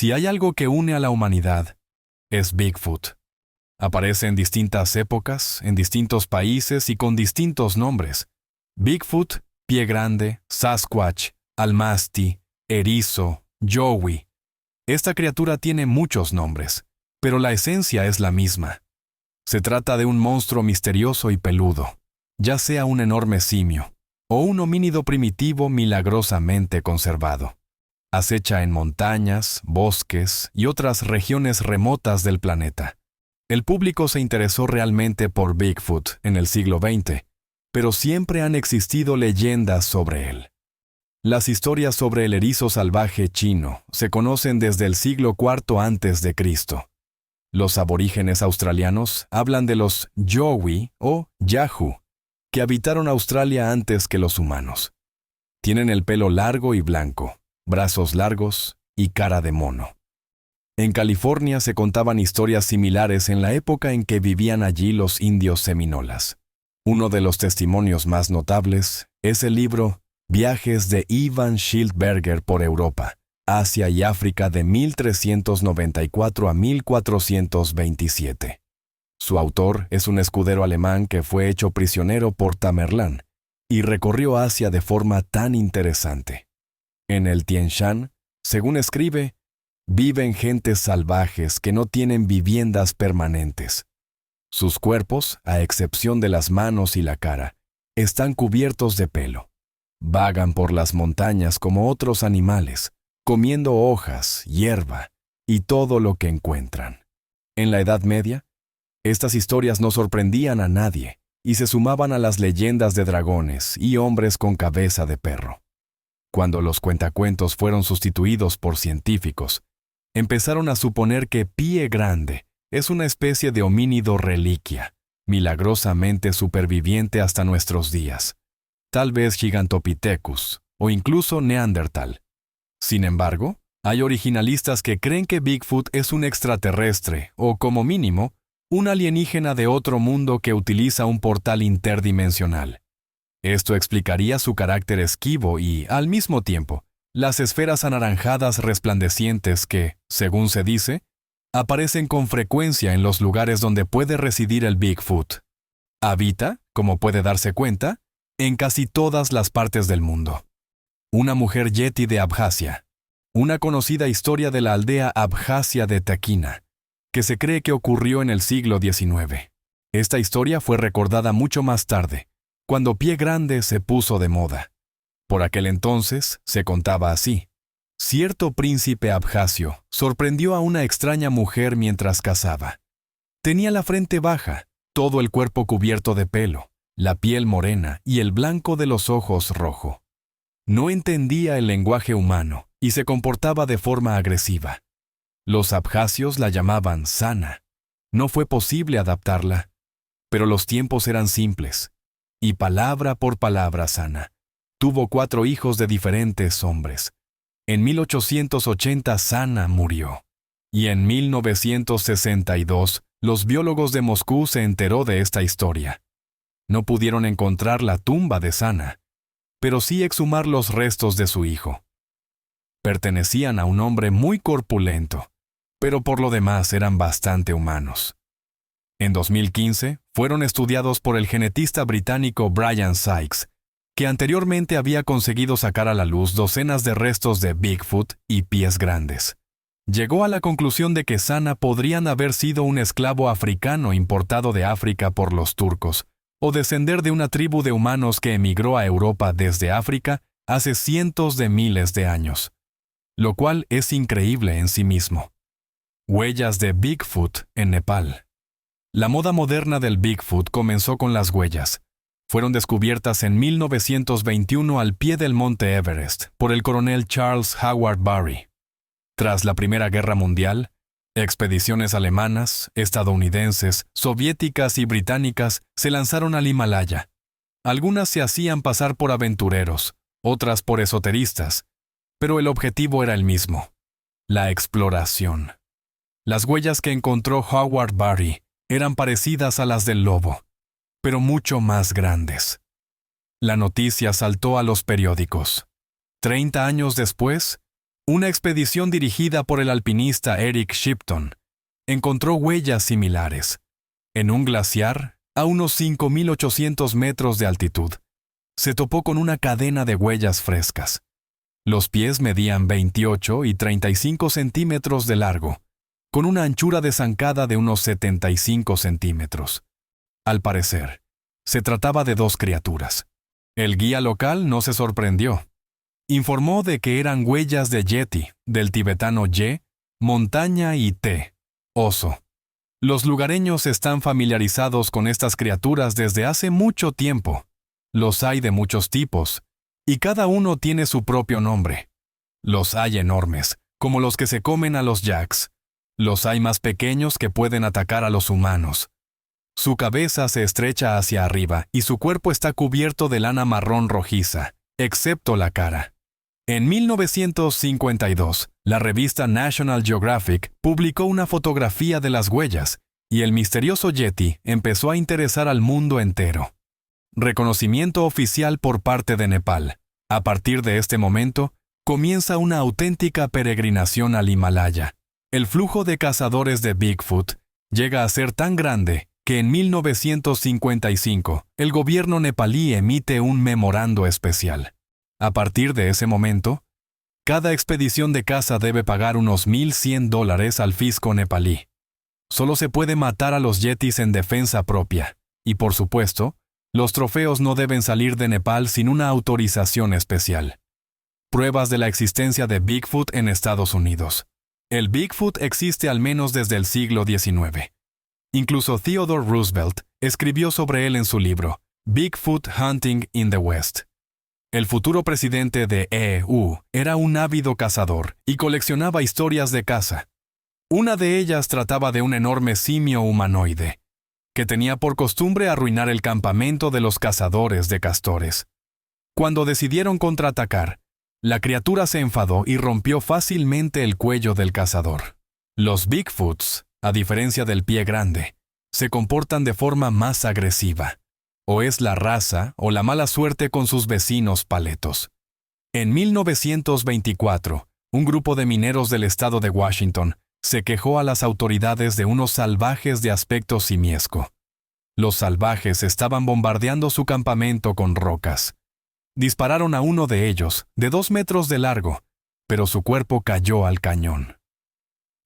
Si hay algo que une a la humanidad, es Bigfoot. Aparece en distintas épocas, en distintos países y con distintos nombres. Bigfoot, pie grande, Sasquatch, almasti, erizo, yowie. Esta criatura tiene muchos nombres, pero la esencia es la misma. Se trata de un monstruo misterioso y peludo, ya sea un enorme simio o un homínido primitivo milagrosamente conservado. Acecha en montañas, bosques y otras regiones remotas del planeta. El público se interesó realmente por Bigfoot en el siglo XX, pero siempre han existido leyendas sobre él. Las historias sobre el erizo salvaje chino se conocen desde el siglo IV a.C. Los aborígenes australianos hablan de los yowie o yahoo, que habitaron Australia antes que los humanos. Tienen el pelo largo y blanco, brazos largos y cara de mono. En California se contaban historias similares en la época en que vivían allí los indios seminolas. Uno de los testimonios más notables es el libro Viajes de Ivan Schildberger por Europa, Asia y África de 1394 a 1427. Su autor es un escudero alemán que fue hecho prisionero por Tamerlán y recorrió Asia de forma tan interesante. En el Tien Shan, según escribe, viven gentes salvajes que no tienen viviendas permanentes. Sus cuerpos, a excepción de las manos y la cara, están cubiertos de pelo. Vagan por las montañas como otros animales, comiendo hojas, hierba y todo lo que encuentran. En la Edad Media, estas historias no sorprendían a nadie y se sumaban a las leyendas de dragones y hombres con cabeza de perro. Cuando los cuentacuentos fueron sustituidos por científicos, empezaron a suponer que Pie Grande es una especie de homínido reliquia, milagrosamente superviviente hasta nuestros días, tal vez Gigantopithecus o incluso Neandertal. Sin embargo, hay originalistas que creen que Bigfoot es un extraterrestre o, como mínimo, un alienígena de otro mundo que utiliza un portal interdimensional. Esto explicaría su carácter esquivo y, al mismo tiempo, las esferas anaranjadas resplandecientes que, según se dice, aparecen con frecuencia en los lugares donde puede residir el Bigfoot. Habita, como puede darse cuenta, en casi todas las partes del mundo. Una mujer yeti de Abjasia. Una conocida historia de la aldea Abjasia de Taquina, que se cree que ocurrió en el siglo XIX. Esta historia fue recordada mucho más tarde, cuando Pie Grande se puso de moda. Por aquel entonces se contaba así. Cierto príncipe abjasio sorprendió a una extraña mujer mientras cazaba. Tenía la frente baja, todo el cuerpo cubierto de pelo, la piel morena y el blanco de los ojos rojo. No entendía el lenguaje humano y se comportaba de forma agresiva. Los abjasios la llamaban Sana. No fue posible adaptarla, pero los tiempos eran simples, y palabra por palabra Sana. Tuvo 4 hijos de diferentes hombres. En 1880 Sana murió, y en 1962 los biólogos de Moscú se enteró de esta historia. No pudieron encontrar la tumba de Sana, pero sí exhumar los restos de su hijo. Pertenecían a un hombre muy corpulento, pero por lo demás eran bastante humanos. En 2015 fueron estudiados por el genetista británico Brian Sykes, que anteriormente había conseguido sacar a la luz docenas de restos de Bigfoot y pies grandes. Llegó a la conclusión de que Sana podrían haber sido un esclavo africano importado de África por los turcos, o descender de una tribu de humanos que emigró a Europa desde África hace cientos de miles de años, lo cual es increíble en sí mismo. Huellas de Bigfoot en Nepal. La moda moderna del Bigfoot comenzó con las huellas. Fueron descubiertas en 1921 al pie del monte Everest por el coronel Charles Howard Bury. Tras la Primera Guerra Mundial, expediciones alemanas, estadounidenses, soviéticas y británicas se lanzaron al Himalaya. Algunas se hacían pasar por aventureros, otras por esoteristas, pero el objetivo era el mismo: la exploración. Las huellas que encontró Howard Bury eran parecidas a las del lobo, pero mucho más grandes. La noticia saltó a los periódicos. 30 años después, Una expedición dirigida por el alpinista Eric Shipton encontró huellas similares. En un glaciar, a unos 5.800 metros de altitud, se topó con una cadena de huellas frescas. Los pies medían 28 y 35 centímetros de largo, con una anchura de zancada de unos 75 centímetros. Al parecer, se trataba de dos criaturas. El guía local no se sorprendió. Informó de que eran huellas de yeti, del tibetano ye, montaña, y te, oso. Los lugareños están familiarizados con estas criaturas desde hace mucho tiempo. Los hay de muchos tipos, y cada uno tiene su propio nombre. Los hay enormes, como los que se comen a los yaks. Los hay más pequeños que pueden atacar a los humanos. Su cabeza se estrecha hacia arriba y su cuerpo está cubierto de lana marrón rojiza, excepto la cara. En 1952, la revista National Geographic publicó una fotografía de las huellas, y el misterioso yeti empezó a interesar al mundo entero. Reconocimiento oficial por parte de Nepal. A partir de este momento, comienza una auténtica peregrinación al Himalaya. El flujo de cazadores de Bigfoot llega a ser tan grande que en 1955 el gobierno nepalí emite un memorando especial. A partir de ese momento, cada expedición de caza debe pagar unos $1,100 al fisco nepalí. Solo se puede matar a los yetis en defensa propia, y por supuesto, los trofeos no deben salir de Nepal sin una autorización especial. Pruebas de la existencia de Bigfoot en Estados Unidos. El Bigfoot existe al menos desde el siglo XIX. Incluso Theodore Roosevelt escribió sobre él en su libro, Bigfoot Hunting in the West. El futuro presidente de EU era un ávido cazador y coleccionaba historias de caza. Una de ellas trataba de un enorme simio humanoide, que tenía por costumbre arruinar el campamento de los cazadores de castores. Cuando decidieron contraatacar, la criatura se enfadó y rompió fácilmente el cuello del cazador. Los Bigfoots, a diferencia del pie grande, se comportan de forma más agresiva. O es la raza o la mala suerte con sus vecinos paletos. En 1924, un grupo de mineros del estado de Washington se quejó a las autoridades de unos salvajes de aspecto simiesco. Los salvajes estaban bombardeando su campamento con rocas. Dispararon a uno de ellos, de 2 metros de largo, pero su cuerpo cayó al cañón.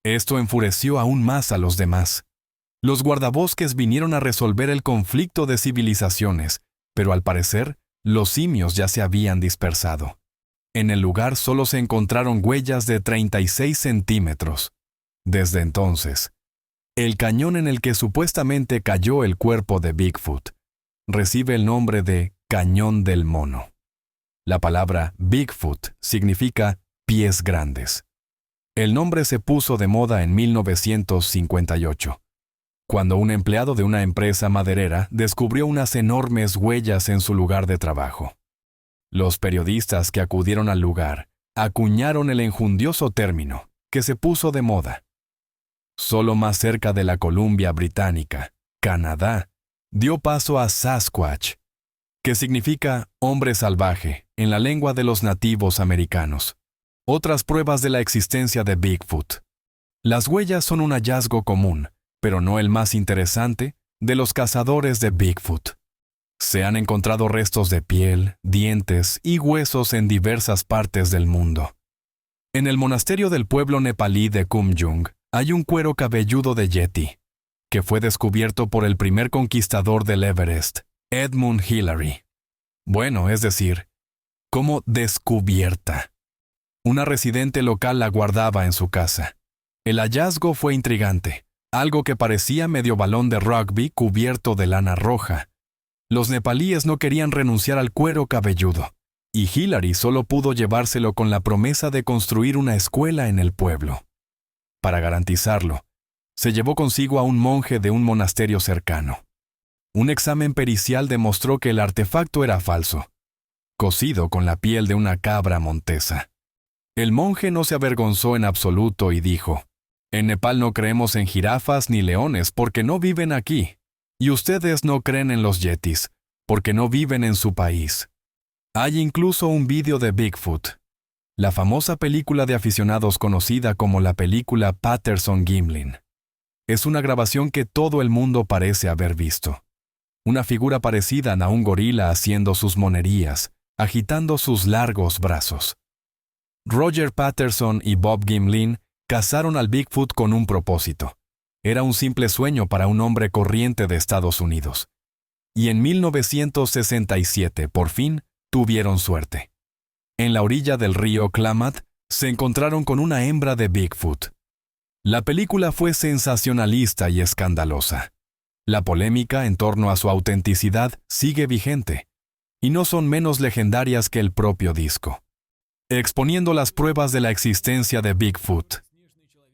Esto enfureció aún más a los demás. Los guardabosques vinieron a resolver el conflicto de civilizaciones, pero al parecer, los simios ya se habían dispersado. En el lugar solo se encontraron huellas de 36 centímetros. Desde entonces, el cañón en el que supuestamente cayó el cuerpo de Bigfoot recibe el nombre de Cañón del Mono. La palabra Bigfoot significa pies grandes. El nombre se puso de moda en 1958. Cuando un empleado de una empresa maderera descubrió unas enormes huellas en su lugar de trabajo. Los periodistas que acudieron al lugar acuñaron el enjundioso término, que se puso de moda. Solo más cerca de la Columbia Británica, Canadá, dio paso a Sasquatch, que significa hombre salvaje en la lengua de los nativos americanos. Otras pruebas de la existencia de Bigfoot. Las huellas son un hallazgo común, pero no el más interesante, de los cazadores de Bigfoot. Se han encontrado restos de piel, dientes y huesos en diversas partes del mundo. En el monasterio del pueblo nepalí de Kumjung hay un cuero cabelludo de yeti, que fue descubierto por el primer conquistador del Everest, Edmund Hillary. Bueno, es decir, como descubierta. Una residente local la guardaba en su casa. El hallazgo fue intrigante. Algo que parecía medio balón de rugby cubierto de lana roja. Los nepalíes no querían renunciar al cuero cabelludo, y Hillary solo pudo llevárselo con la promesa de construir una escuela en el pueblo. Para garantizarlo, se llevó consigo a un monje de un monasterio cercano. Un examen pericial demostró que el artefacto era falso, cosido con la piel de una cabra montesa. El monje no se avergonzó en absoluto y dijo: «En Nepal no creemos en jirafas ni leones porque no viven aquí, y ustedes no creen en los yetis porque no viven en su país». Hay incluso un vídeo de Bigfoot. la famosa película de aficionados conocida como la película Patterson-Gimlin. Es una grabación que todo el mundo parece haber visto. Una figura parecida a un gorila haciendo sus monerías, agitando sus largos brazos. Roger Patterson y Bob Gimlin cazaron al Bigfoot con un propósito. Era un simple sueño para un hombre corriente de Estados Unidos. Y en 1967, por fin, tuvieron suerte. En la orilla del río Klamath, se encontraron con una hembra de Bigfoot. La película fue sensacionalista y escandalosa. La polémica en torno a su autenticidad sigue vigente, y no son menos legendarias que el propio disco, exponiendo las pruebas de la existencia de Bigfoot.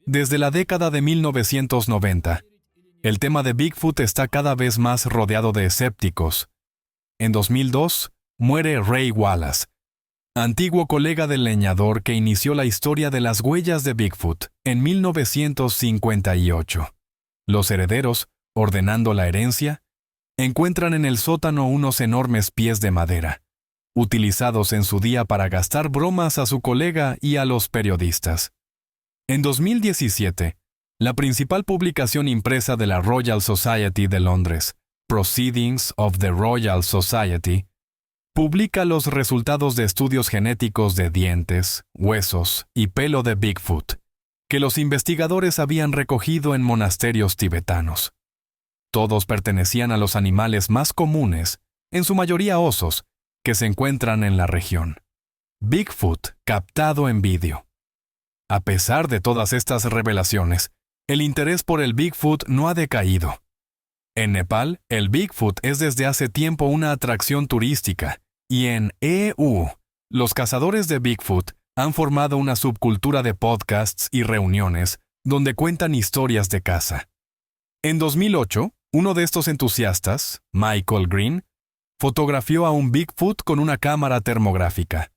Desde la década de 1990, el tema de Bigfoot está cada vez más rodeado de escépticos. En 2002, muere Ray Wallace, antiguo colega del leñador que inició la historia de las huellas de Bigfoot en 1958. Los herederos, ordenando la herencia, encuentran en el sótano unos enormes pies de madera, utilizados en su día para gastar bromas a su colega y a los periodistas. En 2017, la principal publicación impresa de la Royal Society de Londres, Proceedings of the Royal Society, publica los resultados de estudios genéticos de dientes, huesos y pelo de Bigfoot, que los investigadores habían recogido en monasterios tibetanos. Todos pertenecían a los animales más comunes, en su mayoría osos, que se encuentran en la región. Bigfoot captado en vídeo. A pesar de todas estas revelaciones, el interés por el Bigfoot no ha decaído. En Nepal, el Bigfoot es desde hace tiempo una atracción turística, y en EU, los cazadores de Bigfoot han formado una subcultura de podcasts y reuniones donde cuentan historias de caza. En 2008, uno de estos entusiastas, Michael Green, fotografió a un Bigfoot con una cámara termográfica.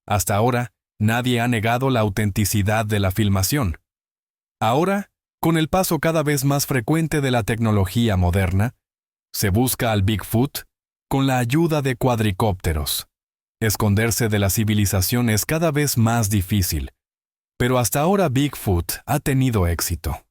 Hasta ahora, nadie ha negado la autenticidad de la filmación. Ahora, con el paso cada vez más frecuente de la tecnología moderna, se busca al Bigfoot con la ayuda de cuadricópteros. Esconderse de la civilización es cada vez más difícil, pero hasta ahora Bigfoot ha tenido éxito.